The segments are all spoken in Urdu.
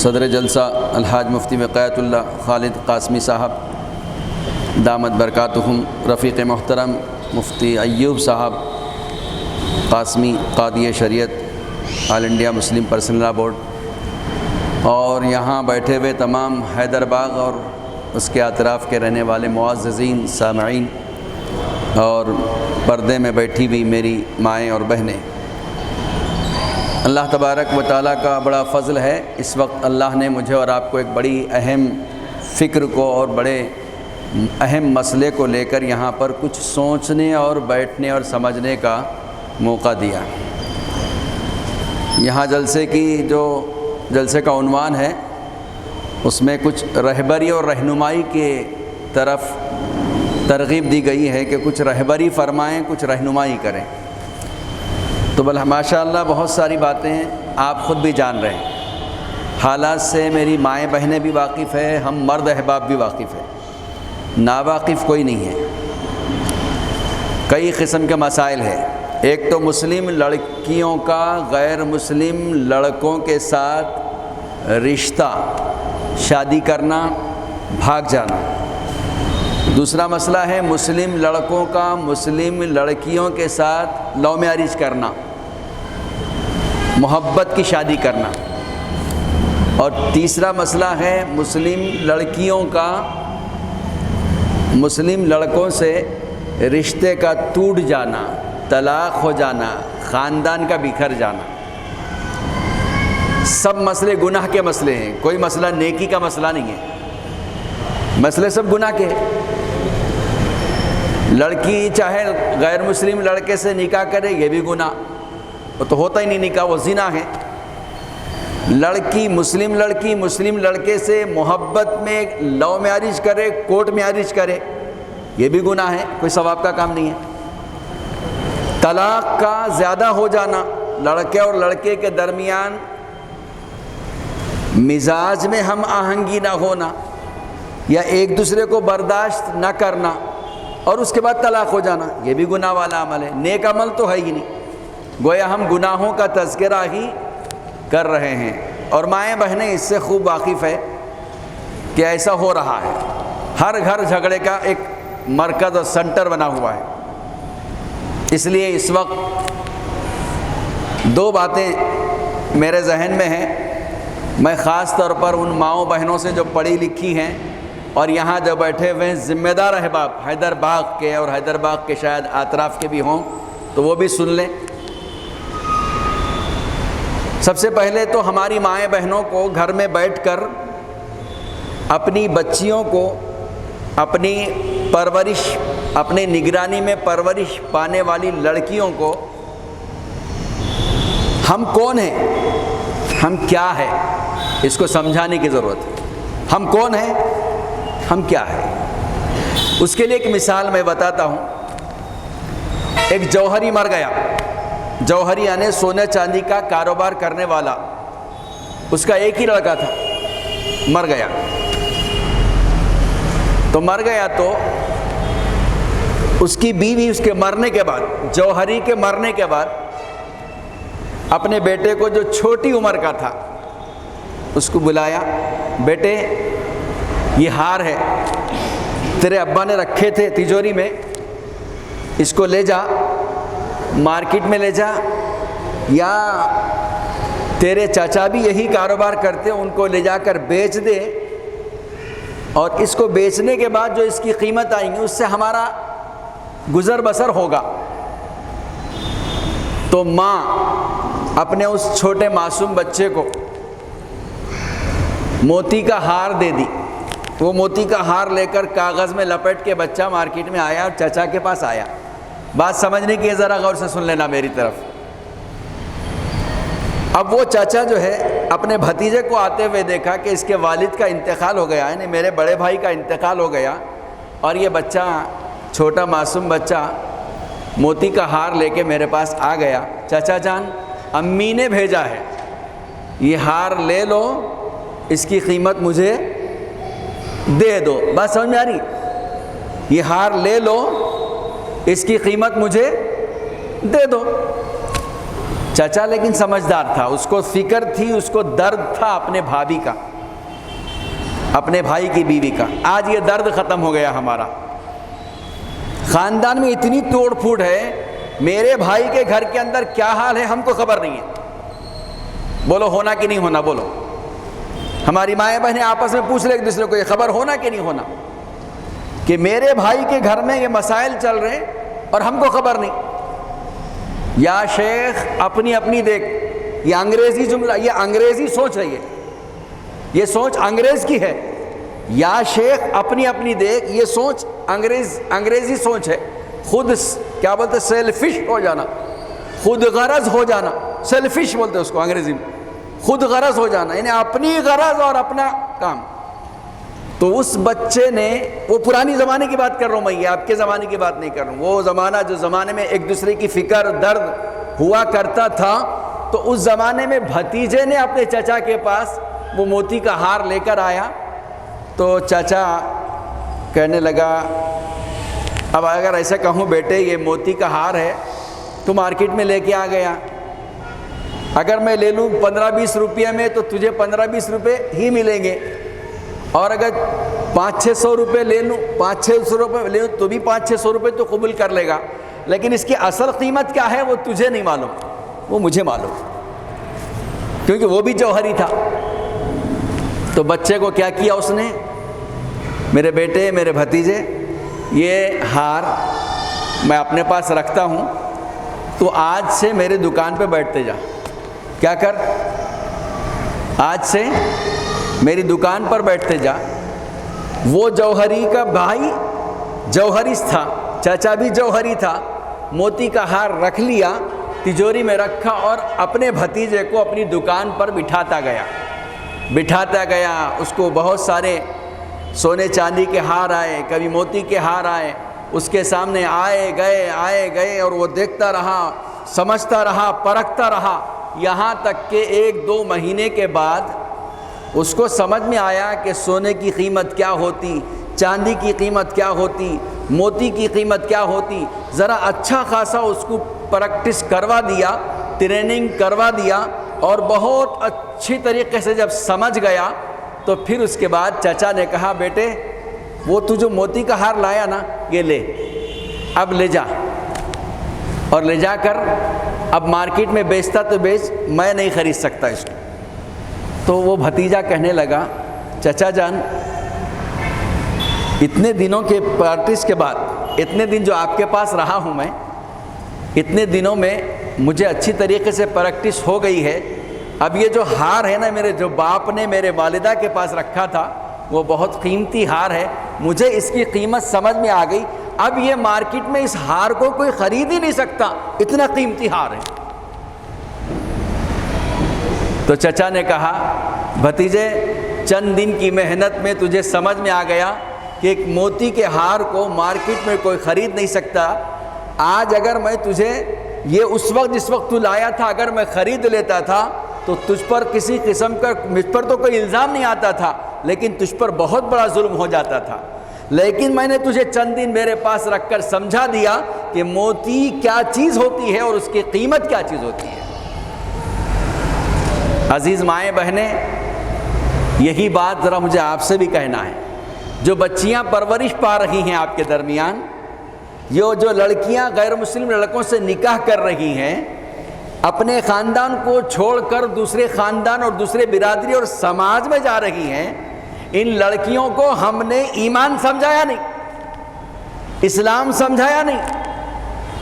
صدر جلسہ الحاج مفتی وقایت اللہ خالد قاسمی صاحب دامت برکاتہم، رفیق محترم مفتی ایوب صاحب قاسمی قاضی شریعت آل انڈیا مسلم پرسنل لا بورڈ، اور یہاں بیٹھے ہوئے تمام حیدرآباد اور اس کے اطراف کے رہنے والے معززین سامعین، اور پردے میں بیٹھی ہوئی میری مائیں اور بہنیں، اللہ تبارک و تعالیٰ کا بڑا فضل ہے۔ اس وقت اللہ نے مجھے اور آپ کو ایک بڑی اہم فکر کو اور بڑے اہم مسئلے کو لے کر یہاں پر کچھ سوچنے اور بیٹھنے اور سمجھنے کا موقع دیا۔ یہاں جلسے کا عنوان ہے، اس میں کچھ رہبری اور رہنمائی کے طرف ترغیب دی گئی ہے کہ کچھ رہبری فرمائیں، کچھ رہنمائی کریں۔ تو ماشاء اللہ بہت ساری باتیں آپ خود بھی جان رہے ہیں، حالات سے میری مائیں بہنیں بھی واقف ہے، ہم مرد احباب بھی واقف ہیں، ناواقف کوئی نہیں ہے۔ کئی قسم کے مسائل ہیں۔ ایک تو مسلم لڑکیوں کا غیر مسلم لڑکوں کے ساتھ رشتہ، شادی کرنا، بھاگ جانا۔ دوسرا مسئلہ ہے مسلم لڑکوں کا مسلم لڑکیوں کے ساتھ لو میرج کرنا، محبت کی شادی کرنا۔ اور تیسرا مسئلہ ہے مسلم لڑکیوں کا مسلم لڑکوں سے رشتے کا ٹوٹ جانا، طلاق ہو جانا، خاندان کا بکھر جانا۔ سب مسئلے گناہ کے مسئلے ہیں، کوئی مسئلہ نیکی کا مسئلہ نہیں ہے، مسئلے سب گناہ کے ہیں۔ لڑکی چاہے غیر مسلم لڑکے سے نکاح کرے، یہ بھی گناہ، وہ تو ہوتا ہی نہیں نکاح، وہ زنا ہے۔ لڑکی مسلم لڑکے سے محبت میں لو میرج کرے، کورٹ میرج کرے، یہ بھی گناہ ہے، کوئی ثواب کا کام نہیں ہے۔ طلاق کا زیادہ ہو جانا، لڑکے اور لڑکے کے درمیان مزاج میں ہم آہنگی نہ ہونا یا ایک دوسرے کو برداشت نہ کرنا اور اس کے بعد طلاق ہو جانا، یہ بھی گناہ والا عمل ہے، نیک عمل تو ہے ہی نہیں، گویا ہم گناہوں کا تذکرہ ہی کر رہے ہیں۔ اور مائیں بہنیں اس سے خوب واقف ہے کہ ایسا ہو رہا ہے، ہر گھر جھگڑے کا ایک مرکز اور سنٹر بنا ہوا ہے۔ اس لیے اس وقت دو باتیں میرے ذہن میں ہیں، میں خاص طور پر ان ماؤں بہنوں سے جو پڑھی لکھی ہیں اور یہاں جو بیٹھے ہوئے ہیں ذمہ دار احباب حیدرآباد کے اور حیدرآباد کے شاید اطراف کے بھی ہوں، تو وہ بھی سن لیں۔ سب سے پہلے تو ہماری مائیں بہنوں کو گھر میں بیٹھ کر اپنی بچیوں کو اپنی پرورش، اپنی نگرانی میں پرورش پانے والی لڑکیوں کو ہم کون ہیں، ہم کیا ہے، اس کو سمجھانے کی ضرورت ہے۔ ہم کون ہیں، ہم کیا ہے۔ اس کے لیے ایک مثال میں بتاتا ہوں۔ ایک جوہری مر گیا، جوہری یعنی سونے چاندی کا کاروبار کرنے والا، اس کا ایک ہی لڑکا تھا، مر گیا۔ تو اس کی بیوی اس کے مرنے کے بعد، جوہری کے مرنے کے بعد، اپنے بیٹے کو جو چھوٹی عمر کا تھا اس کو بلایا، بیٹے یہ ہار ہے، تیرے ابا نے رکھے تھے تجوری میں، اس کو لے جا مارکیٹ میں لے جا، یا تیرے چاچا بھی یہی کاروبار کرتے، ان کو لے جا کر بیچ دے، اور اس کو بیچنے کے بعد جو اس کی قیمت آئیں گی اس سے ہمارا گزر بسر ہوگا۔ تو ماں اپنے اس چھوٹے معصوم بچے کو موتی کا ہار دے دی۔ وہ موتی کا ہار لے کر کاغذ میں لپیٹ کے بچہ مارکیٹ میں آیا اور چچا کے پاس آیا۔ بات سمجھنے کی ذرا غور سے سن لینا میری طرف۔ اب وہ چچا جو ہے اپنے بھتیجے کو آتے ہوئے دیکھا کہ اس کے والد کا انتقال ہو گیا، یعنی میرے بڑے بھائی کا انتقال ہو گیا، اور یہ بچہ چھوٹا معصوم بچہ موتی کا ہار لے کے میرے پاس آ گیا۔ چچا جان، امی نے بھیجا ہے، یہ ہار لے لو، اس کی قیمت مجھے دے دو۔ بات سمجھ میں آ رہی؟ یہ ہار لے لو، اس کی قیمت مجھے دے دو۔ چچا لیکن سمجھدار تھا، اس کو فکر تھی، اس کو درد تھا اپنے بھابھی کا، اپنے بھائی کی بیوی کا۔ آج یہ درد ختم ہو گیا ہمارا، خاندان میں اتنی توڑ پھوڑ ہے، میرے بھائی کے گھر کے اندر کیا حال ہے ہم کو خبر نہیں ہے، بولو ہونا کہ نہیں ہونا؟ بولو، ہماری مائیں بہنیں آپس میں پوچھ لیں ایک دوسرے کو، یہ خبر ہونا کہ نہیں ہونا کہ میرے بھائی کے گھر میں یہ مسائل چل رہے ہیں اور ہم کو خبر نہیں؟ یا شیخ اپنی اپنی دیکھ، یہ انگریزی جملہ، یہ انگریزی سوچ ہے، یہ سوچ انگریز کی ہے۔ یا شیخ اپنی اپنی دیکھ، یہ سوچ انگریزی سوچ ہے، خود کیا بولتے، سیلفش ہو جانا، خود غرض ہو جانا، سیلفش بولتے اس کو انگریزی میں، خود غرض ہو جانا، یعنی اپنی غرض اور اپنا کام۔ تو اس بچے نے، وہ پرانی زمانے کی بات کر رہا ہوں میں، یہ آپ کے زمانے کی بات نہیں کر رہا ہوں، وہ زمانہ جو زمانے میں ایک دوسرے کی فکر درد ہوا کرتا تھا، تو اس زمانے میں بھتیجے نے اپنے چچا کے پاس وہ موتی کا ہار لے کر آیا، تو چچا کہنے لگا اب اگر ایسا کہوں بیٹے یہ موتی کا ہار ہے، تو مارکیٹ میں لے کے آ گیا، اگر میں لے لوں 15-20 روپے میں تو تجھے 15-20 روپے ہی ملیں گے، اور اگر 500-600 روپے لے لوں، 500-600 روپے لے لوں تو بھی 500-600 روپے تو قبول کر لے گا، لیکن اس کی اصل قیمت کیا ہے وہ تجھے نہیں معلوم، وہ مجھے معلوم، کیونکہ وہ بھی جوہری تھا۔ تو بچے کو کیا کیا اس نے، میرے بیٹے، میرے بھتیجے، یہ ہار میں اپنے پاس رکھتا ہوں، تو آج سے میرے دکان پہ بیٹھتے جا، کیا کر، آج سے میری دکان پر بیٹھتے جا۔ وہ جوہری کا بھائی جوہری تھا، چچا بھی جوہری تھا، موتی کا ہار رکھ لیا، تجوری میں رکھا، اور اپنے بھتیجے کو اپنی دکان پر بٹھاتا گیا، اس کو بہت سارے سونے چاندی کے ہار آئے، کبھی موتی کے ہار آئے، اس کے سامنے آئے گئے، اور وہ دیکھتا رہا، سمجھتا رہا، پرکھتا رہا، یہاں تک کہ 1-2 مہینے کے بعد اس کو سمجھ میں آیا کہ سونے کی قیمت کیا ہوتی، چاندی کی قیمت کیا ہوتی، موتی کی قیمت کیا ہوتی۔ ذرا اچھا خاصا اس کو پریکٹس کروا دیا، ٹریننگ کروا دیا، اور بہت اچھی طریقے سے جب سمجھ گیا تو پھر اس کے بعد چچا نے کہا بیٹے وہ تو جو موتی کا ہار لایا نا، یہ لے، اب لے جا، اور لے جا کر اب مارکیٹ میں بیچتا تو بیچ، میں نہیں خرید سکتا اس کو۔ تو وہ بھتیجا کہنے لگا چچا جان، اتنے دنوں کے پریکٹس کے بعد، اتنے دن جو آپ کے پاس رہا ہوں میں، اتنے دنوں میں مجھے اچھی طریقے سے پریکٹس ہو گئی ہے، اب یہ جو ہار ہے نا، میرے جو باپ نے میرے والدہ کے پاس رکھا تھا، وہ بہت قیمتی ہار ہے، مجھے اس کی قیمت سمجھ میں آ گئی، اب یہ مارکیٹ میں اس ہار کو کوئی خرید ہی نہیں سکتا، اتنا قیمتی ہار ہے۔ تو چچا نے کہا بھتیجے، چند دن کی محنت میں تجھے سمجھ میں آ گیا کہ ایک موتی کے ہار کو مارکیٹ میں کوئی خرید نہیں سکتا، آج اگر میں تجھے یہ اس وقت جس وقت تو لایا تھا اگر میں خرید لیتا تھا تو تجھ پر کسی قسم کا، مجھ پر تو کوئی الزام نہیں آتا تھا، لیکن تجھ پر بہت بڑا ظلم ہو جاتا تھا، لیکن میں نے تجھے چند دن میرے پاس رکھ کر سمجھا دیا کہ موتی کیا چیز ہوتی ہے اور اس کی قیمت کیا چیز ہوتی ہے۔ عزیز مائیں بہنیں، یہی بات ذرا مجھے آپ سے بھی کہنا ہے، جو بچیاں پرورش پا رہی ہیں آپ کے درمیان، یہ جو لڑکیاں غیر مسلم لڑکوں سے نکاح کر رہی ہیں، اپنے خاندان کو چھوڑ کر دوسرے خاندان اور دوسرے برادری اور سماج میں جا رہی ہیں، ان لڑکیوں کو ہم نے ایمان سمجھایا نہیں، اسلام سمجھایا نہیں،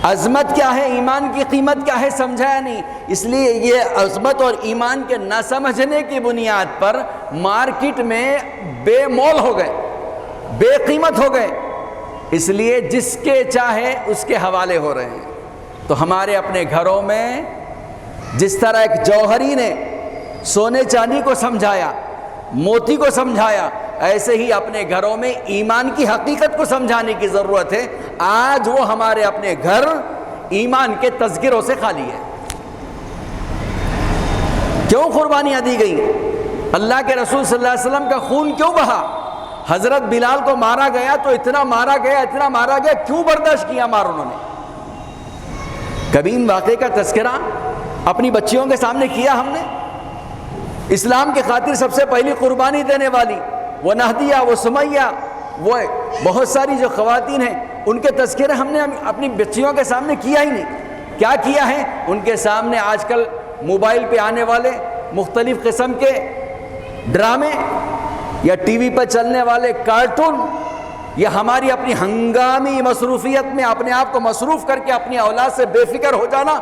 عظمت کیا ہے، ایمان کی قیمت کیا ہے سمجھایا نہیں، اس لیے یہ عظمت اور ایمان کے نہ سمجھنے کی بنیاد پر مارکیٹ میں بے مول ہو گئے، بے قیمت ہو گئے، اس لیے جس کے چاہے اس کے حوالے ہو رہے ہیں۔ تو ہمارے اپنے گھروں میں جس طرح ایک جوہری نے سونے چاندی کو سمجھایا، موتی کو سمجھایا، ایسے ہی اپنے گھروں میں ایمان کی حقیقت کو سمجھانے کی ضرورت ہے۔ آج وہ ہمارے اپنے گھر ایمان کے تذکروں سے خالی ہے۔ کیوں قربانیاں دی گئی؟ اللہ کے رسول صلی اللہ علیہ وسلم کا خون کیوں بہا؟ حضرت بلال کو مارا گیا تو اتنا مارا گیا، کیوں برداشت کیا مار انہوں نے؟ کبھی ان واقعے کا تذکرہ اپنی بچیوں کے سامنے کیا ہم نے؟ اسلام کی خاطر سب سے پہلی قربانی دینے والی وہ نہدیہ، وہ سمیہ، وہ بہت ساری جو خواتین ہیں ان کے تذکرے ہم نے اپنی بچیوں کے سامنے کیا ہی نہیں۔ کیا کیا ہے؟ ان کے سامنے آج کل موبائل پہ آنے والے مختلف قسم کے ڈرامے یا ٹی وی پر چلنے والے کارٹون یا ہماری اپنی ہنگامی مصروفیت میں اپنے آپ کو مصروف کر کے اپنی اولاد سے بے فکر ہو جانا،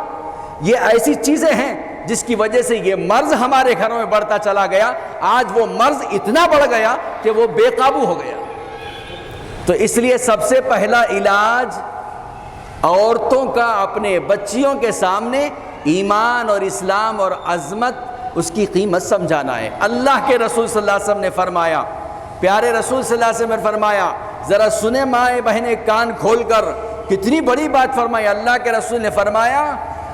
یہ ایسی چیزیں ہیں جس کی وجہ سے یہ مرض ہمارے گھروں میں بڑھتا چلا گیا۔ آج وہ مرض اتنا بڑھ گیا کہ وہ بے قابو ہو گیا۔ تو اس لیے سب سے پہلا علاج عورتوں کا اپنے بچیوں کے سامنے ایمان اور اسلام اور عظمت، اس کی قیمت سمجھانا ہے۔ اللہ کے رسول صلی اللہ علیہ وسلم نے فرمایا، پیارے رسول صلی اللہ علیہ وسلم نے فرمایا، ذرا سنیں مائیں بہنیں کان کھول کر، کتنی بڑی بات فرمائی۔ اللہ کے رسول نے فرمایا،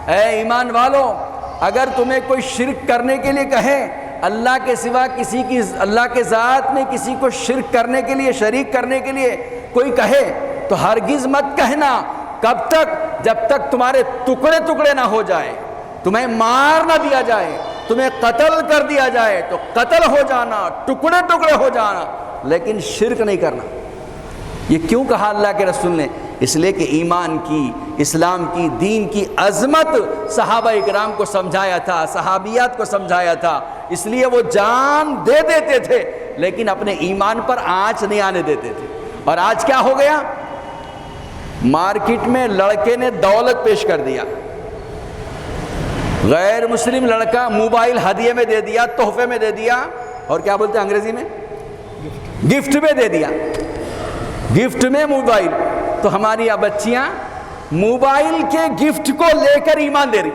اے ایمان والو، اگر تمہیں کوئی شرک کرنے کے لیے کہے، اللہ کے سوا کسی کی، اللہ کے ذات میں کسی کو شرک کرنے کے لیے، شریک کرنے کے لیے کوئی کہے تو ہرگز مت کہنا۔ کب تک؟ جب تک تمہارے ٹکڑے ٹکڑے نہ ہو جائے، تمہیں مار نہ دیا جائے، تمہیں قتل کر دیا جائے تو قتل ہو جانا، ٹکڑے ٹکڑے ہو جانا، لیکن شرک نہیں کرنا۔ یہ کیوں کہا اللہ کے رسول نے؟ اس لیے کہ ایمان کی، اسلام کی، دین کی عظمت صحابہ اکرام کو سمجھایا تھا، صحابیات کو سمجھایا تھا، اس لیے وہ جان دے دیتے تھے لیکن اپنے ایمان پر آنچ نہیں آنے دیتے تھے۔ اور آج کیا ہو گیا؟ مارکیٹ میں لڑکے نے دولت پیش کر دیا، غیر مسلم لڑکا موبائل ہدیے میں دے دیا، تحفے میں دے دیا، اور کیا بولتے ہیں انگریزی میں؟ گفٹ میں دے دیا، گفٹ میں موبائل۔ تو ہماری بچیاں موبائل کے گفٹ کو لے کر ایمان دے رہی۔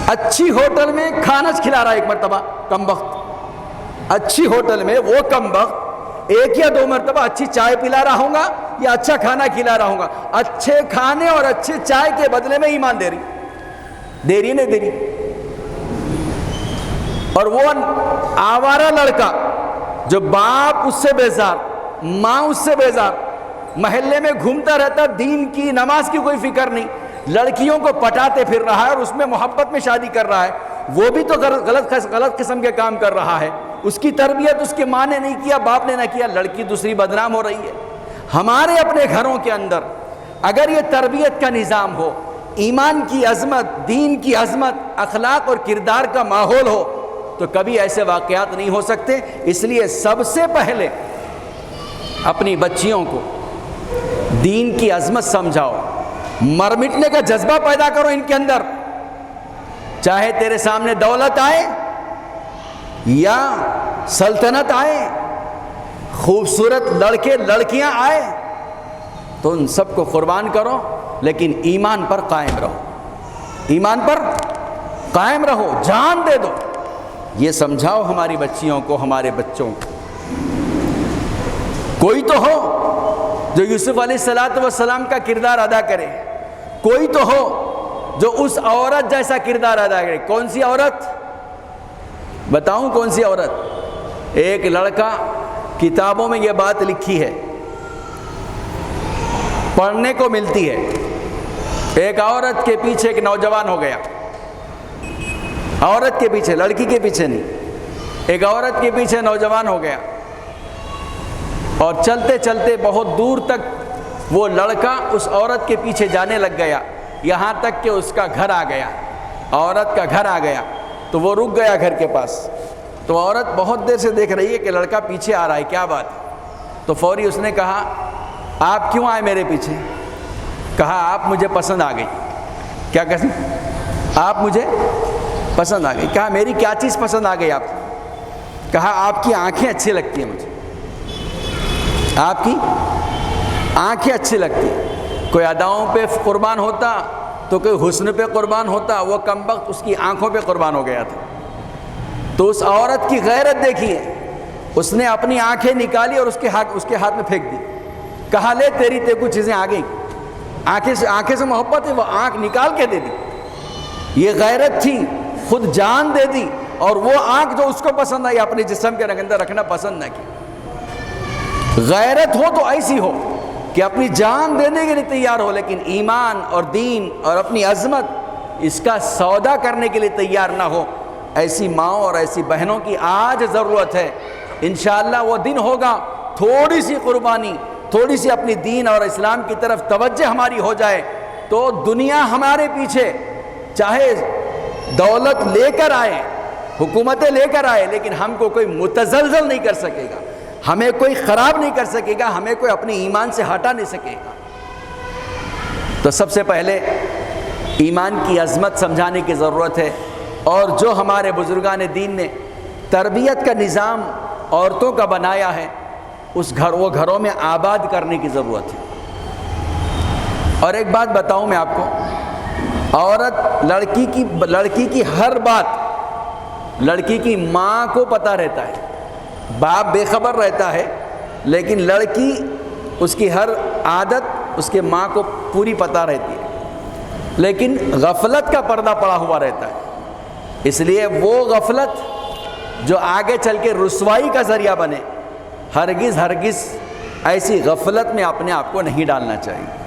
اچھی ہوٹل میں کھانا کھلا رہا ہے ایک مرتبہ کم وقت، اچھی ہوٹل میں وہ کم وقت ایک یا دو مرتبہ اچھی چائے پلا رہا ہوں گا یا اچھا کھانا کھلا رہا ہوں گا، اچھے کھانے اور اچھے چائے کے بدلے میں ایمان دے رہی نہیں دے رہی۔ اور وہ آوارہ لڑکا جو باپ اس سے بیزار، ماں اس سے بیزار، محلے میں گھومتا رہتا، دین کی، نماز کی کوئی فکر نہیں، لڑکیوں کو پٹاتے پھر رہا ہے اور اس میں محبت میں شادی کر رہا ہے، وہ بھی تو غلط قسم کے کام کر رہا ہے۔ اس کی تربیت اس کے ماں نے نہیں کیا، باپ نے نہ کیا، لڑکی دوسری بدنام ہو رہی ہے۔ ہمارے اپنے گھروں کے اندر اگر یہ تربیت کا نظام ہو، ایمان کی عظمت، دین کی عظمت، اخلاق اور کردار کا ماحول ہو، تو کبھی ایسے واقعات نہیں ہو سکتے۔ اس لیے سب سے پہلے اپنی بچیوں کو دین کی عظمت سمجھاؤ، مر مٹنے کا جذبہ پیدا کرو ان کے اندر، چاہے تیرے سامنے دولت آئے یا سلطنت آئے، خوبصورت لڑکے لڑکیاں آئے، تو ان سب کو قربان کرو، لیکن ایمان پر قائم رہو، ایمان پر قائم رہو، جان دے دو۔ یہ سمجھاؤ ہماری بچیوں کو، ہمارے بچوں کو۔ کوئی تو ہو جو یوسف علیہ السلام کا کردار ادا کرے، کوئی تو ہو جو اس عورت جیسا کردار ادا کرے۔ کون سی عورت؟ بتاؤں کون سی عورت؟ ایک لڑکا، کتابوں میں یہ بات لکھی ہے، پڑھنے کو ملتی ہے، ایک عورت کے پیچھے ایک نوجوان ہو گیا، عورت کے پیچھے، لڑکی کے پیچھے نہیں، ایک عورت کے پیچھے نوجوان ہو گیا، اور چلتے چلتے بہت دور تک وہ لڑکا اس عورت کے پیچھے جانے لگ گیا، یہاں تک کہ اس کا گھر آ گیا، عورت کا گھر آ گیا، تو وہ رک گیا گھر کے پاس۔ تو عورت بہت دیر سے دیکھ رہی ہے کہ لڑکا پیچھے آ رہا ہے، کیا بات ہے؟ تو فوری اس نے کہا، آپ کیوں آئے میرے پیچھے؟ کہا، آپ مجھے پسند آ گئی۔ کیا کہتے ہیں؟ آپ مجھے پسند آ گئی۔ کہا، میری کیا چیز پسند آ گئی آپ کو؟ کہا، آپ کی آنکھیں اچھی لگتی ہیں مجھے، آپ کی آنکھیں اچھی لگتی ہیں۔ کوئی اداؤں پہ قربان ہوتا تو کوئی حسن پہ قربان ہوتا، وہ کم وقت اس کی آنکھوں پہ قربان ہو گیا تھا۔ تو اس عورت کی غیرت دیکھیے، اس نے اپنی آنکھیں نکالی اور اس کے ہاتھ میں پھینک دی، کہا، لے تیری کو چیزیں آ گئی، آنکھیں سے محبت ہے، وہ آنکھ نکال کے دے دی۔ یہ غیرت تھی، خود جان دے دی، اور وہ آنکھ جو اس کو پسند آئی اپنے جسم کے اندر رکھنا پسند نہ کی۔ غیرت ہو تو ایسی ہو کہ اپنی جان دینے کے لیے تیار ہو، لیکن ایمان اور دین اور اپنی عظمت، اس کا سودا کرنے کے لیے تیار نہ ہو، ایسی ماؤں اور ایسی بہنوں کی آج ضرورت ہے۔ انشاءاللہ وہ دن ہوگا، تھوڑی سی قربانی، تھوڑی سی اپنی دین اور اسلام کی طرف توجہ ہماری ہو جائے تو دنیا ہمارے پیچھے چاہے دولت لے کر آئے، حکومتیں لے کر آئے، لیکن ہم کو کوئی متزلزل نہیں کر سکے گا، ہمیں کوئی خراب نہیں کر سکے گا، ہمیں کوئی اپنے ایمان سے ہٹا نہیں سکے گا۔ تو سب سے پہلے ایمان کی عظمت سمجھانے کی ضرورت ہے، اور جو ہمارے بزرگان دین نے تربیت کا نظام عورتوں کا بنایا ہے وہ گھروں میں آباد کرنے کی ضرورت ہے۔ اور ایک بات بتاؤں میں آپ کو، عورت لڑکی کی ہر بات لڑکی کی ماں کو پتہ رہتا ہے، باپ بے خبر رہتا ہے، لیکن لڑکی اس کی ہر عادت اس کے ماں کو پوری پتہ رہتی ہے، لیکن غفلت کا پردہ پڑا ہوا رہتا ہے۔ اس لیے وہ غفلت جو آگے چل کے رسوائی کا ذریعہ بنے، ہرگز ایسی غفلت میں اپنے آپ کو نہیں ڈالنا چاہیے۔